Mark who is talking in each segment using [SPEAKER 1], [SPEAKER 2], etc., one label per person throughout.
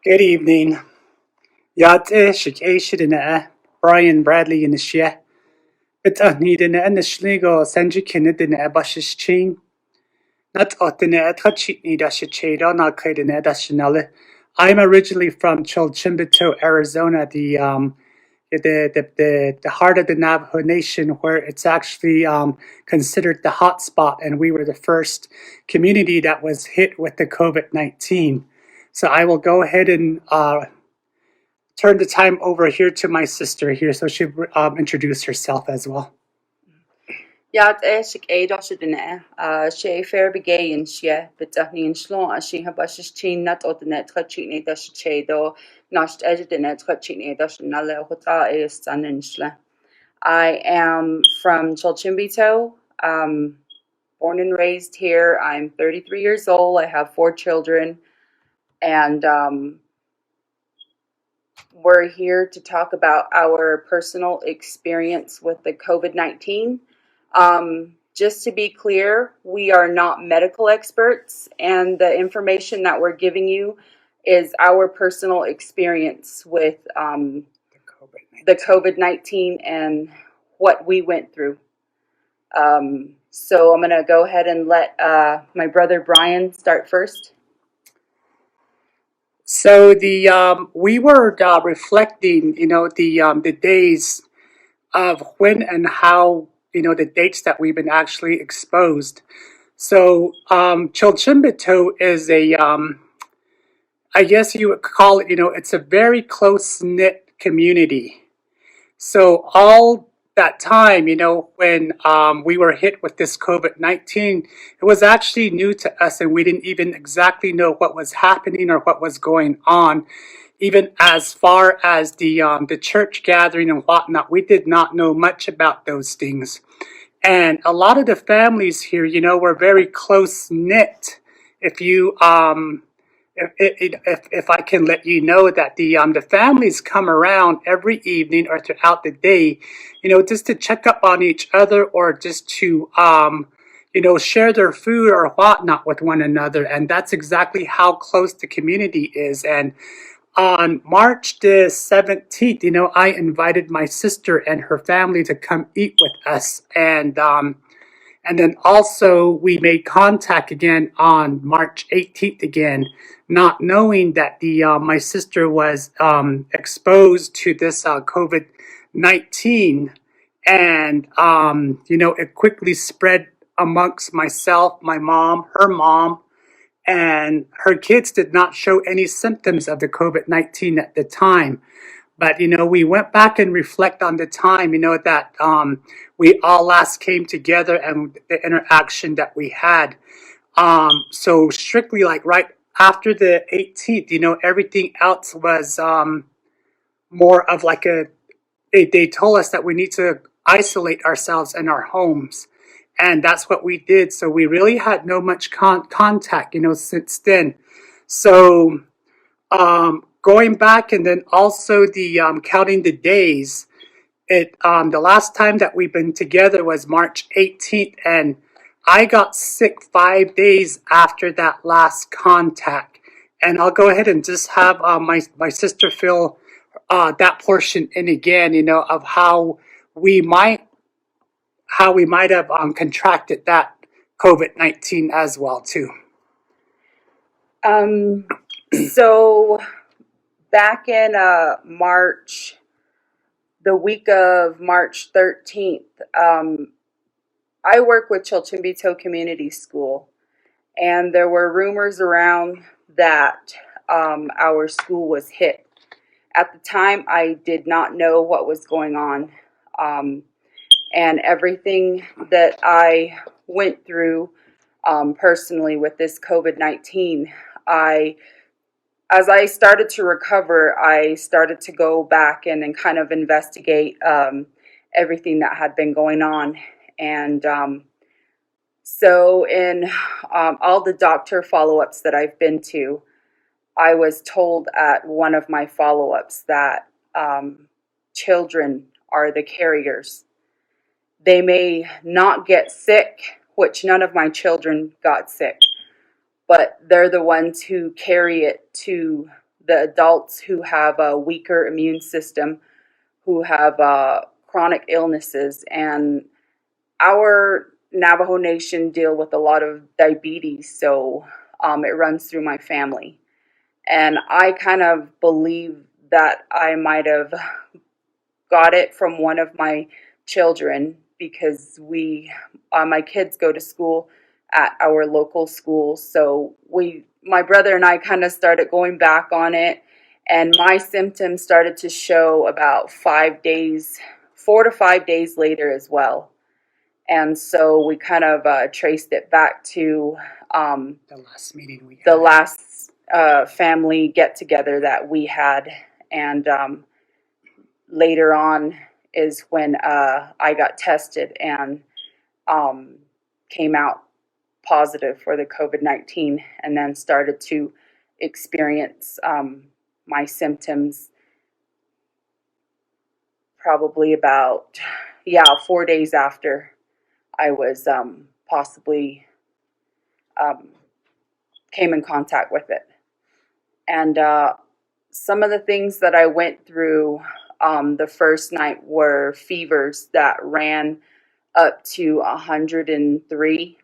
[SPEAKER 1] Good evening. Yate Shikashidina, Brian Bradley in the Shia. It's a need in the Schligo, Sanjikin in the Abashish chain. Not Otine at Hachini Dashachado, not Kaidine Dashinale. I'm originally from Chilchinbeto, Arizona, the heart of the Navajo Nation, where it's actually considered the hotspot, and we were the first community that was hit with the COVID-19. So I will go ahead and turn the time over here to my sister here, so she'll introduce herself as well.
[SPEAKER 2] Ja, éidir se duine sé Farrah Begay in sie beníon slán a si habas tí nat ó den net chutíine de sé dó náist éidir duine chutíine na le chutá is san insle. I am from Chilchinbeto, born and raised here. I'm 33 years old. I have 4 children, and we're here to talk about our personal experience with the COVID-19. Just to be clear, we are not medical experts, and the information that we're giving you is our personal experience with the COVID-19 and what we went through. So I'm going to go ahead and let my brother Brian start first.
[SPEAKER 1] So we were reflecting, the days of when and how, the dates that we've been actually exposed. So Chilchinbeto is I guess you would call it, it's a very close knit community. So all that time, when we were hit with this COVID-19, it was actually new to us, and we didn't even exactly know what was happening or what was going on. Even as far as the church gathering and whatnot, we did not know much about those things. And a lot of the families here, were very close knit. If you if I can let you know that the families come around every evening or throughout the day, just to check up on each other, or just to share their food or whatnot with one another. And that's exactly how close the community is. And on March the 17th, I invited my sister and her family to come eat with us. And then also we made contact again on March 18th again, not knowing that my sister was exposed to this COVID-19. And, it quickly spread amongst myself, my mom, her mom, and her kids did not show any symptoms of the COVID-19 at the time. But, we went back and reflect on the time, that we all last came together and the interaction that we had. So strictly like right after the 18th, everything else was more of like they told us that we need to isolate ourselves in our homes. And that's what we did. So we really had no much contact, since then. So going back, and then also the counting the days, the last time that we've been together was March 18th, and I got sick 5 days after that last contact. And I'll go ahead and just have my sister fill that portion in again, of how we might have contracted that COVID-19 as well too.
[SPEAKER 2] So back in March, the week of March 13th, I work with Chilchinbeto Community School, and there were rumors around that our school was hit. At the time, I did not know what was going on, and everything that I went through personally with this COVID-19, as I started to recover, I started to go back and kind of investigate everything that had been going on. And so in all the doctor follow-ups that I've been to, I was told at one of my follow-ups that children are the carriers. They may not get sick, which none of my children got sick, but they're the ones who carry it to the adults who have a weaker immune system, who have chronic illnesses. And our Navajo Nation deal with a lot of diabetes, so it runs through my family. And I kind of believe that I might have got it from one of my children, because my kids go to school at our local school. So my brother and I kind of started going back on it, and my symptoms started to show about 4 to 5 days later as well. And so we kind of traced it back to
[SPEAKER 1] The last meeting we had.
[SPEAKER 2] the last family get together that we had. And later on is when I got tested and came out positive for the COVID-19, and then started to experience my symptoms probably about 4 days after I was possibly came in contact with it. And some of the things that I went through the first night were fevers that ran up to 103.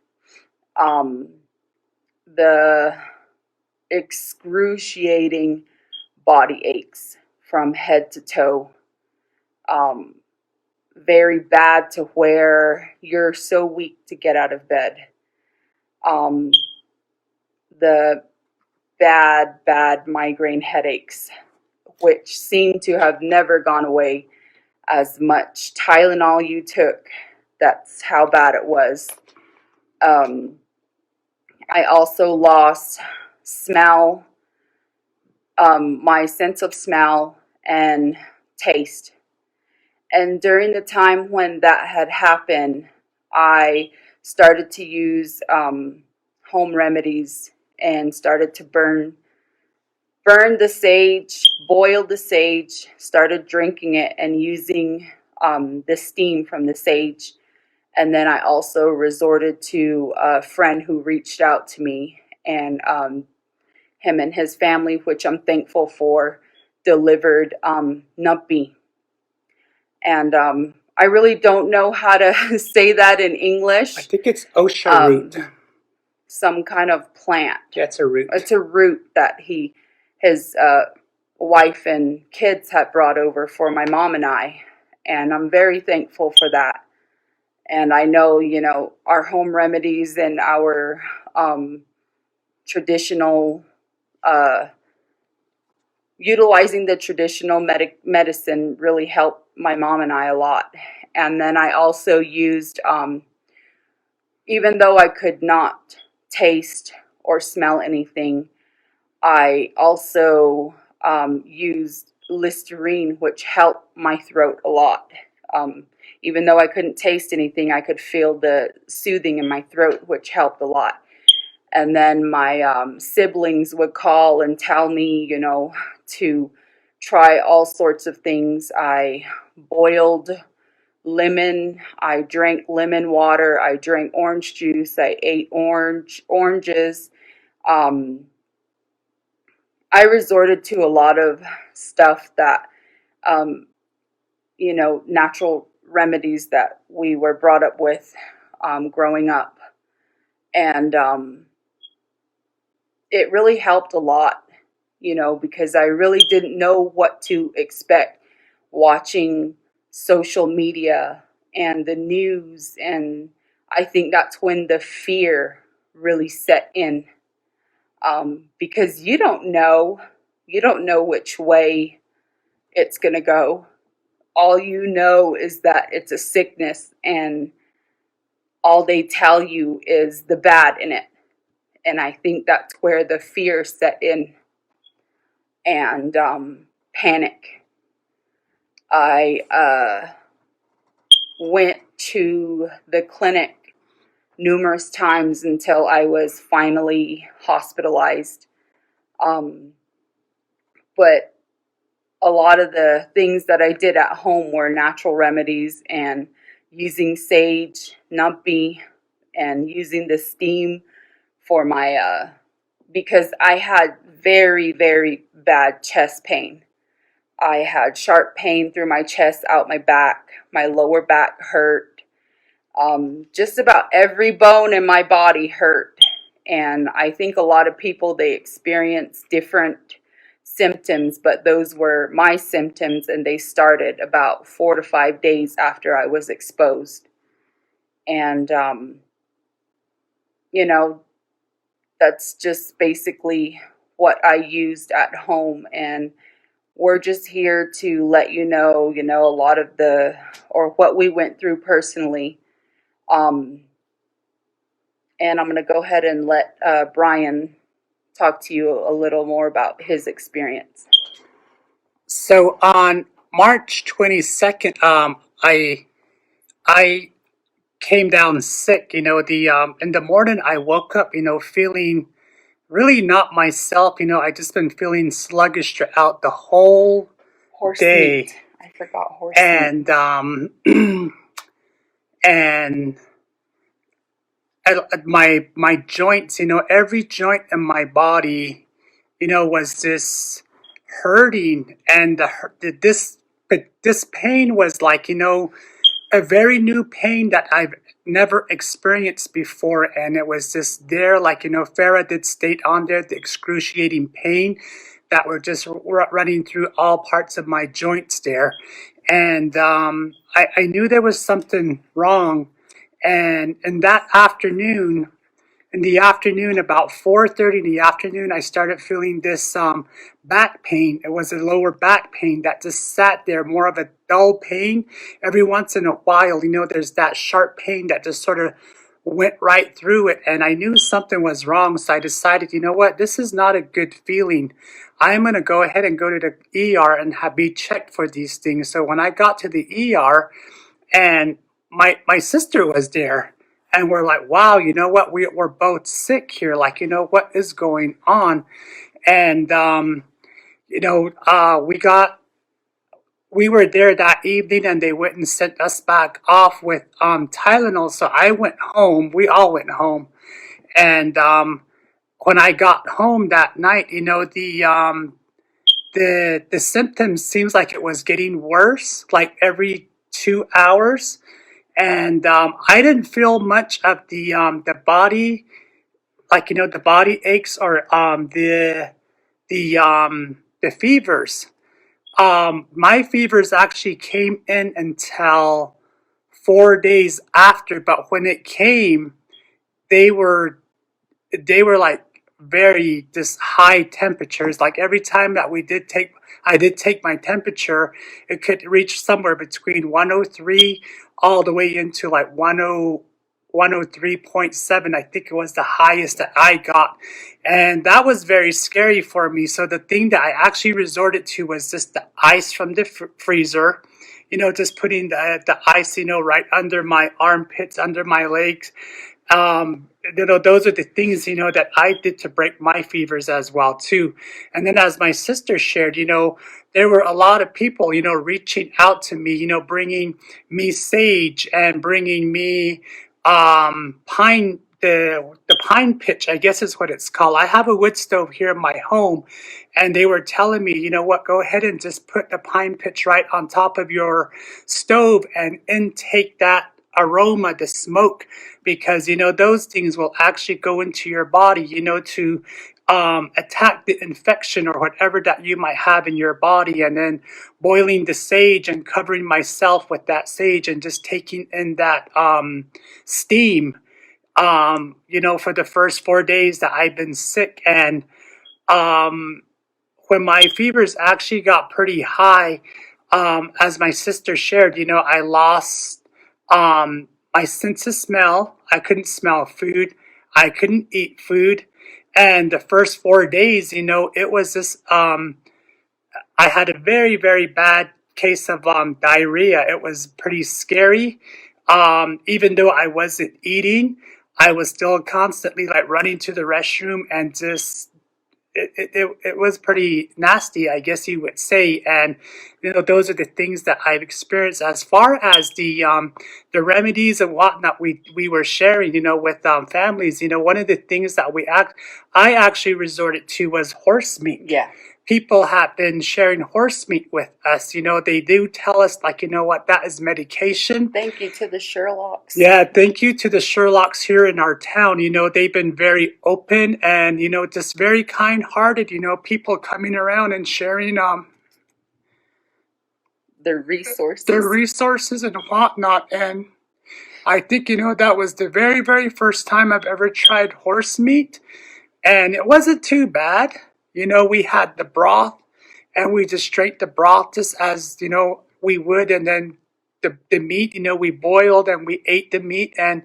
[SPEAKER 2] The excruciating body aches from head to toe. Very bad, to where you're so weak to get out of bed. The bad migraine headaches, which seem to have never gone away. As much Tylenol you took, that's how bad it was. I also lost smell, my sense of smell and taste. And during the time when that had happened, I started to use home remedies and started to burn the sage, boiled the sage, started drinking it and using the steam from the sage. And then I also resorted to a friend who reached out to me, and him and his family, which I'm thankful for, delivered numpy. And I really don't know how to say that in English.
[SPEAKER 1] I think it's OSHA root.
[SPEAKER 2] Some kind of plant.
[SPEAKER 1] Yeah, it's a root.
[SPEAKER 2] It's a root that his wife and kids had brought over for my mom and I. And I'm very thankful for that. And I know, our home remedies and our traditional, utilizing the traditional medicine really helped my mom and I a lot. And then I also used, even though I could not taste or smell anything, I also used Listerine, which helped my throat a lot. Even though I couldn't taste anything, I could feel the soothing in my throat, which helped a lot. And then my siblings would call and tell me, to try all sorts of things. I boiled lemon, I drank lemon water, I drank orange juice, I ate oranges. I resorted to a lot of stuff that, natural remedies that we were brought up with growing up. And it really helped a lot, because I really didn't know what to expect watching social media and the news. And I think that's when the fear really set in, because you don't know which way it's going to go. All you know is that it's a sickness, and all they tell you is the bad in it. And I think that's where the fear set in, and panic. I went to the clinic numerous times until I was finally hospitalized. But a lot of the things that I did at home were natural remedies, and using sage, numpy, and using the steam for my, because I had very, very bad chest pain. I had sharp pain through my chest, out my back. My lower back hurt. Just about every bone in my body hurt. And I think a lot of people, they experience different symptoms, but those were my symptoms, and they started about 4 to 5 days after I was exposed. And, you know, that's just basically what I used at home. And we're just here to let you know, a lot of or what we went through personally. And I'm going to go ahead and let Brian talk to you a little more about his experience.
[SPEAKER 1] So on March 22nd, I came down sick. In the morning I woke up, feeling really not myself. I just been feeling sluggish throughout the whole
[SPEAKER 2] Horse
[SPEAKER 1] day.
[SPEAKER 2] meat. I forgot horse
[SPEAKER 1] And
[SPEAKER 2] meat.
[SPEAKER 1] and my joints, every joint in my body, was just hurting, and this pain was like, a very new pain that I've never experienced before, and it was just there, like, Farrah did state on there, the excruciating pain that were just running through all parts of my joints there, and I knew there was something wrong, and in the afternoon, about 4:30 in the afternoon, I started feeling this back pain. It was a lower back pain that just sat there, more of a dull pain. Every once in a while, there's that sharp pain that just sort of went right through it. And I knew something was wrong, so I decided, you know what, this is not a good feeling. I'm going to go ahead and go to the ER and be checked for these things. So when I got to the ER, and my sister was there, and we're like, wow, you know what, we're both sick here, like, what is going on? And we were there that evening, and they went and sent us back off with Tylenol. So I went home, we all went home, and when I got home that night, the symptoms seems like it was getting worse, like every 2 hours. And I didn't feel much of the body, like, the body aches, or the fevers. My fevers actually came in until 4 days after, but when it came, they were like very just high temperatures. Like every time that I did take my temperature, it could reach somewhere between 103 all the way into like 103.7. I think it was the highest that I got. And that was very scary for me. So the thing that I actually resorted to was just the ice from the freezer, just putting the ice, right under my armpits, under my legs. Those are the things, that I did to break my fevers as well, too. And then as my sister shared, there were a lot of people, reaching out to me, bringing me sage and bringing me the pine pitch, I guess is what it's called. I have a wood stove here in my home, and they were telling me, you know what, go ahead and just put the pine pitch right on top of your stove and intake that aroma, the smoke, because those things will actually go into your body, to attack the infection or whatever that you might have in your body. And then boiling the sage and covering myself with that sage and just taking in that steam, for the first 4 days that I've been sick. And when my fevers actually got pretty high, as my sister shared, I lost my sense of smell. I couldn't smell food. I couldn't eat food. And the first 4 days, it was just, I had a very, very bad case of diarrhea. It was pretty scary. Even though I wasn't eating, I was still constantly like running to the restroom, and just it was pretty nasty, I guess you would say. And those are the things that I've experienced. As far as the remedies and whatnot we were sharing, with families, one of the things that I actually resorted to was horse meat.
[SPEAKER 2] Yeah.
[SPEAKER 1] people have been sharing horse meat with us. They do tell us, like, what, that is medication.
[SPEAKER 2] Thank you to the Sherlocks.
[SPEAKER 1] Yeah, thank you to the Sherlocks here in our town. They've been very open and, just very kind-hearted, people coming around and sharing
[SPEAKER 2] their
[SPEAKER 1] resources and whatnot. And I think, that was the very, very first time I've ever tried horse meat. And it wasn't too bad. We had the broth and we just drank the broth just as, we would. And then the meat, we boiled and we ate the meat. And,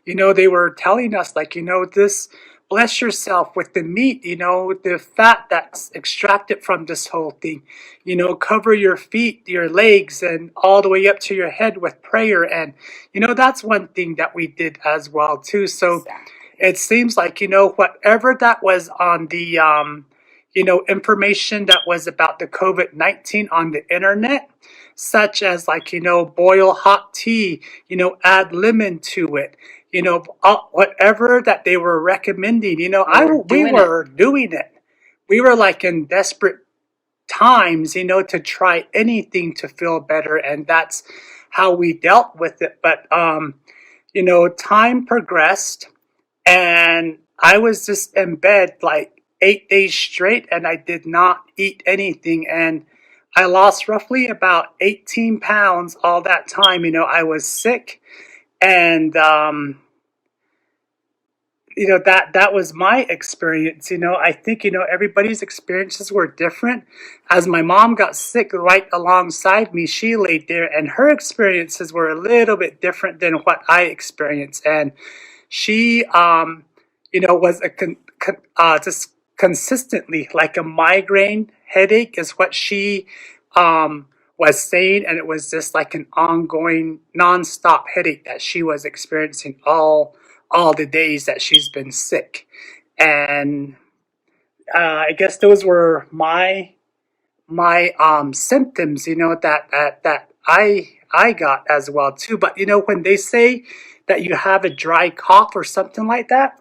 [SPEAKER 1] they were telling us, like, this, bless yourself with the meat, the fat that's extracted from this whole thing. Cover your feet, your legs, and all the way up to your head with prayer. And, that's one thing that we did as well, too. So it seems like, whatever that was on the, information that was about the COVID-19 on the internet, such as, like, boil hot tea, add lemon to it, whatever that they were recommending, we were doing it. We were like in desperate times, to try anything to feel better. And that's how we dealt with it. But, time progressed and I was just in bed like 8 days straight and I did not eat anything. And I lost roughly about 18 pounds all that time. I was sick and, that was my experience. I think, everybody's experiences were different. As my mom got sick right alongside me, she laid there and her experiences were a little bit different than what I experienced. And she, was just consistently like a migraine headache is what she, was saying. And it was just like an ongoing nonstop headache that she was experiencing all the days that she's been sick. And I guess those were my symptoms, that I got as well too. But when they say that you have a dry cough or something like that,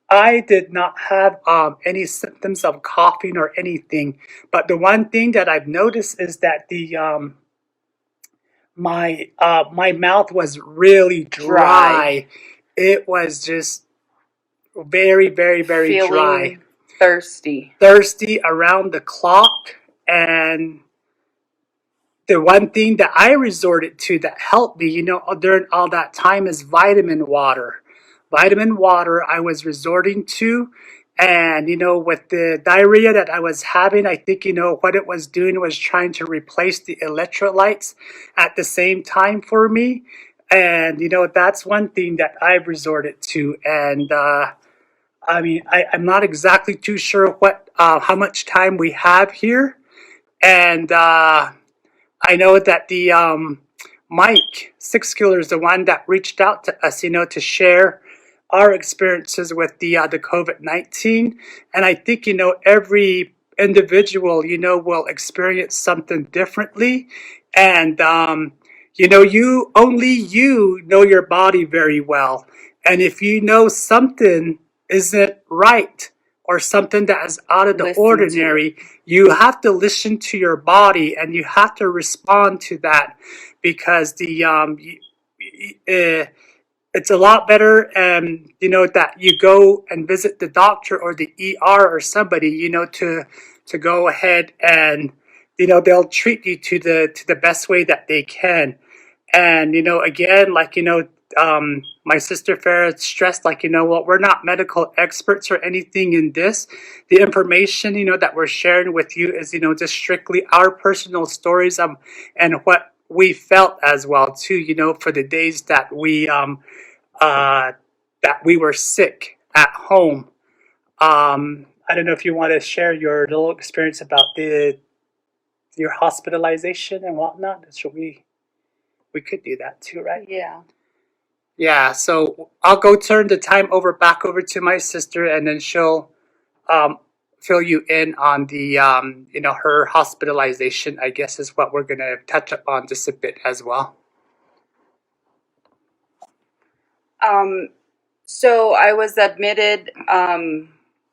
[SPEAKER 1] I did not have any symptoms of coughing or anything. But the one thing that I've noticed is that the my mouth was really dry. It was just very, very, very dry. Thirsty around the clock. And the one thing that I resorted to that helped me, during all that time is vitamin water. Vitamin water I was resorting to. And, with the diarrhea that I was having, I think, what it was doing was trying to replace the electrolytes at the same time for me. And, that's one thing that I've resorted to. And, I mean, I'm not exactly too sure how much time we have here. And, I know that the, Mike, Six Killer, is the one that reached out to us, to share our experiences with the COVID-19. And I think, every individual, will experience something differently. And, you know your body very well. And if you know something isn't right or something that is out of the ordinary, you have to listen to your body and you have to respond to that, because it's a lot better, that you go and visit the doctor or the ER or somebody, to go ahead and, they'll treat you to the best way that they can. And, again, like, my sister Farrah stressed, like, what, we're not medical experts or anything in this. The information, that we're sharing with you is, just strictly our personal stories, and what we felt as well too, for the days that we were sick at home. I don't know if you want to share your little experience about your hospitalization and whatnot. We could do that too, right? Yeah, so I'll go turn the time back over to my sister, and then she'll fill you in on the her hospitalization, I guess, is what we're gonna touch up on just a bit as well.
[SPEAKER 2] So I was admitted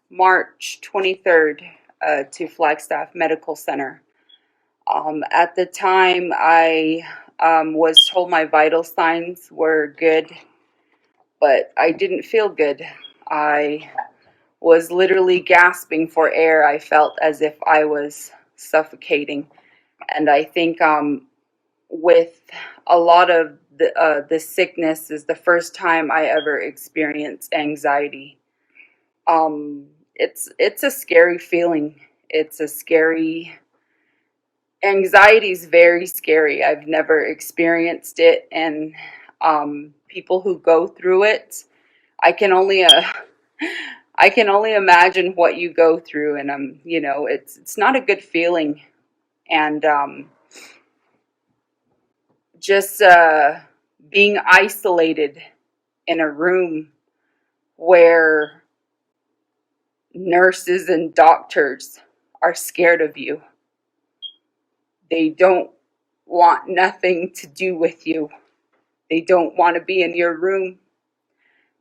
[SPEAKER 2] March 23rd to Flagstaff Medical Center. At the time, I was told my vital signs were good, but I didn't feel good. I was literally gasping for air. I felt as if I was suffocating. And I think with a lot of the sickness is the first time I ever experienced anxiety. It's a scary feeling. It's a scary Anxiety is very scary. I've never experienced it, and people who go through it, I can only I can only imagine what you go through, and it's not a good feeling, and just being isolated in a room where nurses and doctors are scared of you. They don't want nothing to do with you. They don't want to be in your room.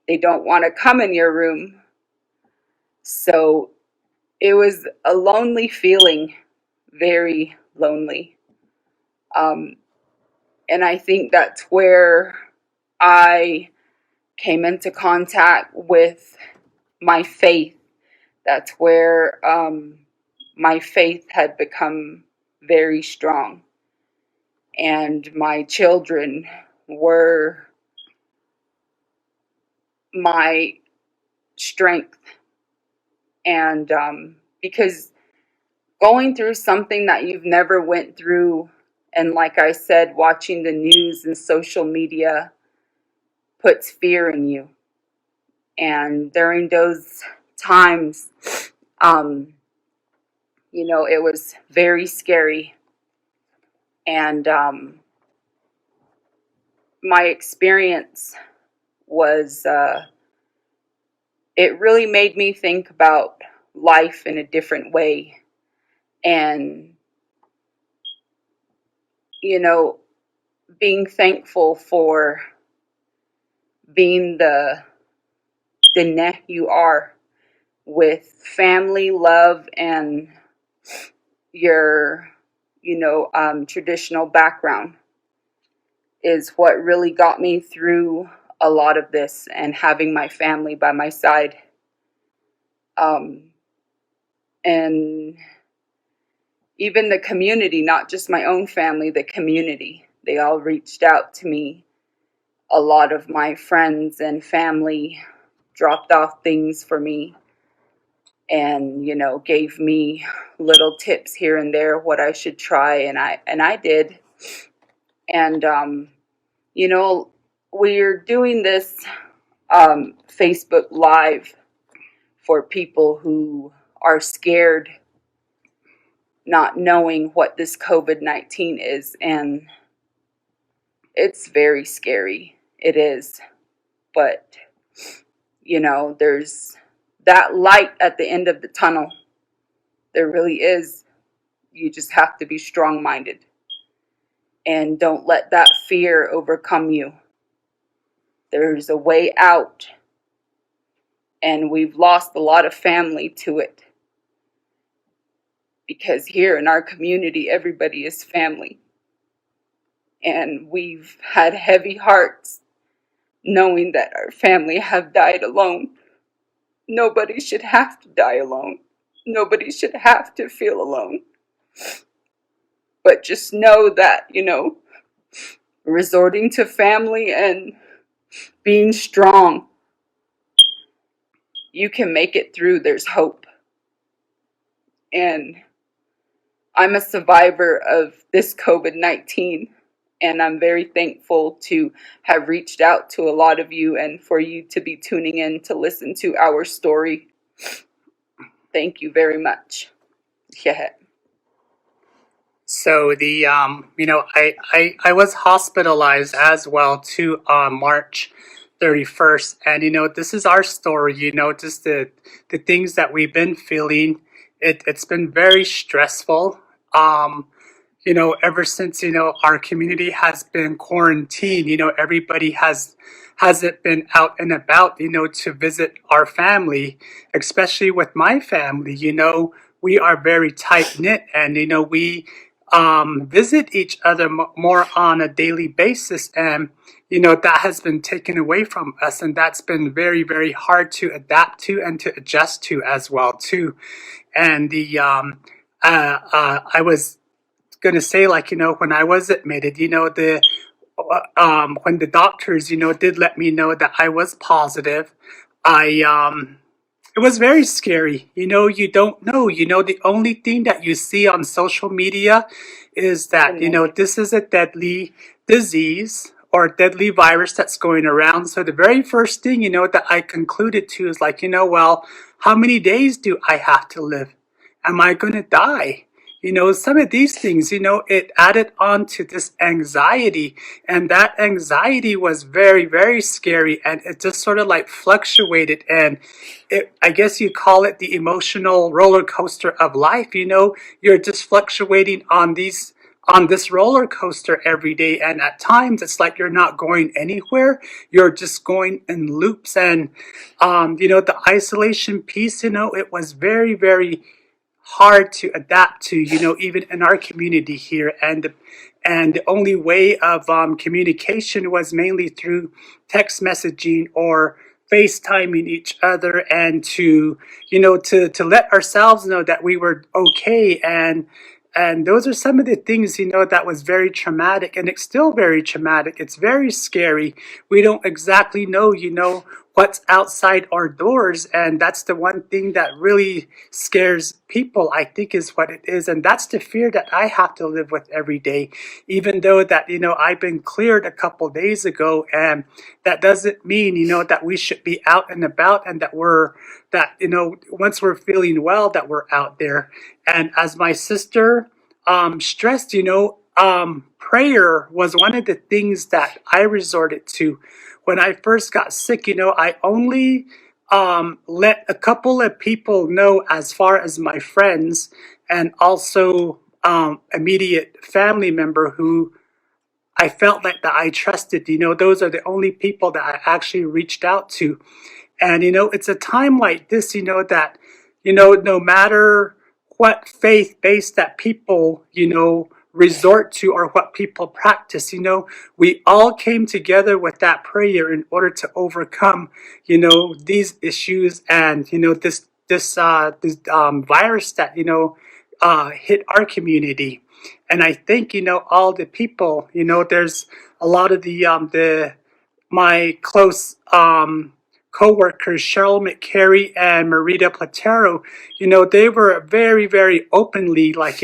[SPEAKER 2] They don't want to come in your room. So it was a lonely feeling, very lonely. And I think that's where I came into contact with my faith. That's where my faith had become very strong. And my children were my strength. And because going through something that you've never went through, and like I said, watching the news and social media puts fear in you. And during those times, it was very scary. And my experience was, it really made me think about life in a different way. And, being thankful for being the net you are, with family, love, and your, traditional background is what really got me through a lot of this, and having my family by my side. And even the community, not just my own family, the community, they all reached out to me. A lot of my friends and family dropped off things for me, and gave me little tips here and there what I should try, and I did. And we're doing this Facebook Live for people who are scared, not knowing what this COVID-19 is, and it's very scary. It is. But there's that light at the end of the tunnel. There really is. You just have to be strong-minded, and don't let that fear overcome you. There's a way out, and we've lost a lot of family to it, because here in our community, everybody is family, and we've had heavy hearts knowing that our family have died alone. Nobody should have to die alone. Nobody should have to feel alone. But just know that, resorting to family and being strong, you can make it through. There's hope. And I'm a survivor of this COVID-19, and I'm very thankful to have reached out to a lot of you, and for you to be tuning in to listen to our story. Thank you very much. Yeah.
[SPEAKER 1] So I was hospitalized as well too on March 31st, and this is our story. Just the things that we've been feeling. It's been very stressful. Ever since our community has been quarantined. Everybody hasn't been out and about. To visit our family, especially with my family. we are very tight knit, and we visit each other more on a daily basis, and that has been taken away from us, and that's been very, very hard to adapt to and to adjust to as well too. And I was gonna say, like, when I was admitted, the when the doctors, did let me know that I was positive, I it was very scary. You don't know. The only thing that you see on social media is that, this is a deadly disease or deadly virus that's going around. So the very first thing, that I concluded to is like, well, how many days do I have to live? Am I going to die? Some of these things, it added on to this anxiety, and that anxiety was very, very scary, and it just sort of like fluctuated, and I guess you call it the emotional roller coaster of life. You're just fluctuating on this roller coaster every day, and at times it's like you're not going anywhere. You're just going in loops, and the isolation piece, it was very, very hard to adapt to, even in our community here. And the only way of communication was mainly through text messaging or FaceTiming each other, and to, to let ourselves know that we were okay. And those are some of the things, that was very traumatic, and it's still very traumatic. It's very scary. We don't exactly know, what's outside our doors. And that's the one thing that really scares people, I think, is what it is. And that's the fear that I have to live with every day, even though that, I've been cleared a couple days ago. And that doesn't mean, that we should be out and about, and once we're feeling well, that we're out there. And as my sister stressed, prayer was one of the things that I resorted to. When I first got sick, I only let a couple of people know, as far as my friends, and also immediate family member who I felt like that I trusted. Those are the only people that I actually reached out to. And, it's a time like this, that, no matter what faith base that people, resort to, or what people practice, we all came together with that prayer in order to overcome, these issues, and, this virus that, hit our community. And I think, all the people, there's a lot of the my close co-workers, Cheryl McCary and Marita Platero, they were very, very openly, like,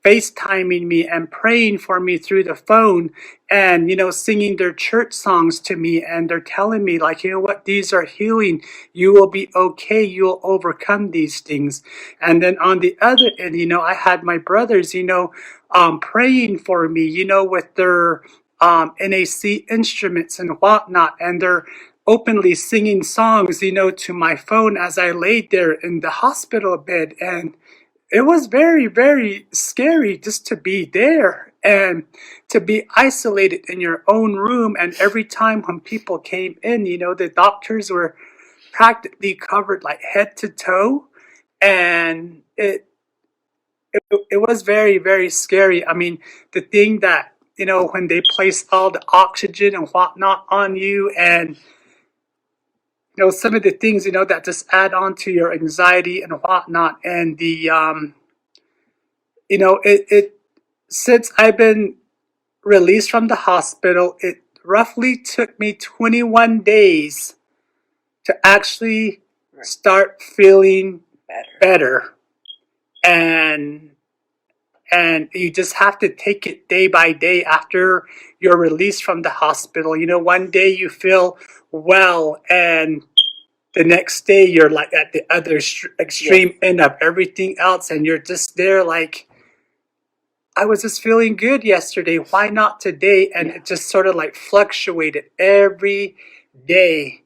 [SPEAKER 1] FaceTiming me and praying for me through the phone, and, singing their church songs to me. And they're telling me, like, what, these are healing. You will be okay. You'll overcome these things. And then on the other end, I had my brothers, praying for me, with their NAC instruments and whatnot, and they're openly singing songs, to my phone as I laid there in the hospital bed. And it was very, very scary just to be there and to be isolated in your own room. And every time when people came in, the doctors were practically covered like head to toe. And it was very, very scary. I mean, the thing that, when they place all the oxygen and whatnot on you, and some of the things, that just add on to your anxiety and whatnot. And it since I've been released from the hospital, it roughly took me 21 days to actually start feeling better. And you just have to take it day by day after you're released from the hospital. One day you feel well, and the next day you're like at the other extreme end of everything else, and you're just there like, I was just feeling good yesterday, why not today? And it just sort of like fluctuated every day.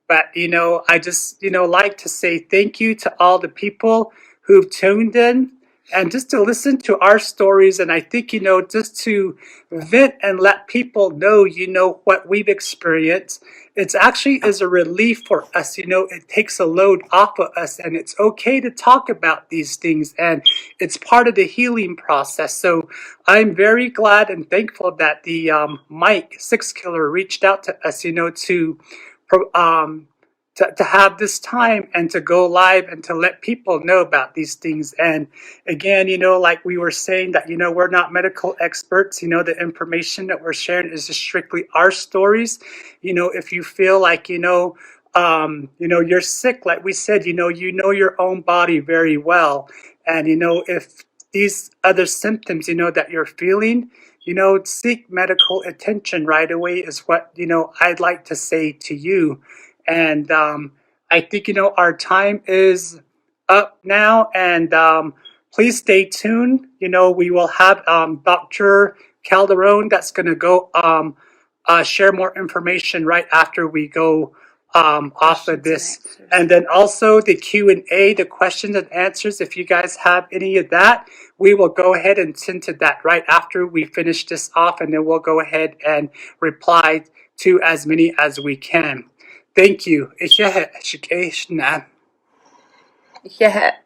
[SPEAKER 1] But I just like to say thank you to all the people who've tuned in and just to listen to our stories. And I think, just to vent and let people know, what we've experienced, it's actually is a relief for us. It takes a load off of us, and it's okay to talk about these things, and it's part of the healing process. So I'm very glad and thankful that the Mike Six Killer reached out to us, to have this time and to go live and to let people know about these things. And again, like we were saying that, we're not medical experts. The information that we're sharing is just strictly our stories. If you feel like, you're sick, like we said, your own body very well. And, if these other symptoms, that you're feeling, seek medical attention right away is what, I'd like to say to you. And I think, our time is up now. And please stay tuned. We will have Dr. Calderon that's going to go share more information right after we go off of this. And then also the Q&A, the questions and answers. If you guys have any of that, we will go ahead and send to that right after we finish this off. And then we'll go ahead and reply to as many as we can. Thank you.
[SPEAKER 2] Yeah.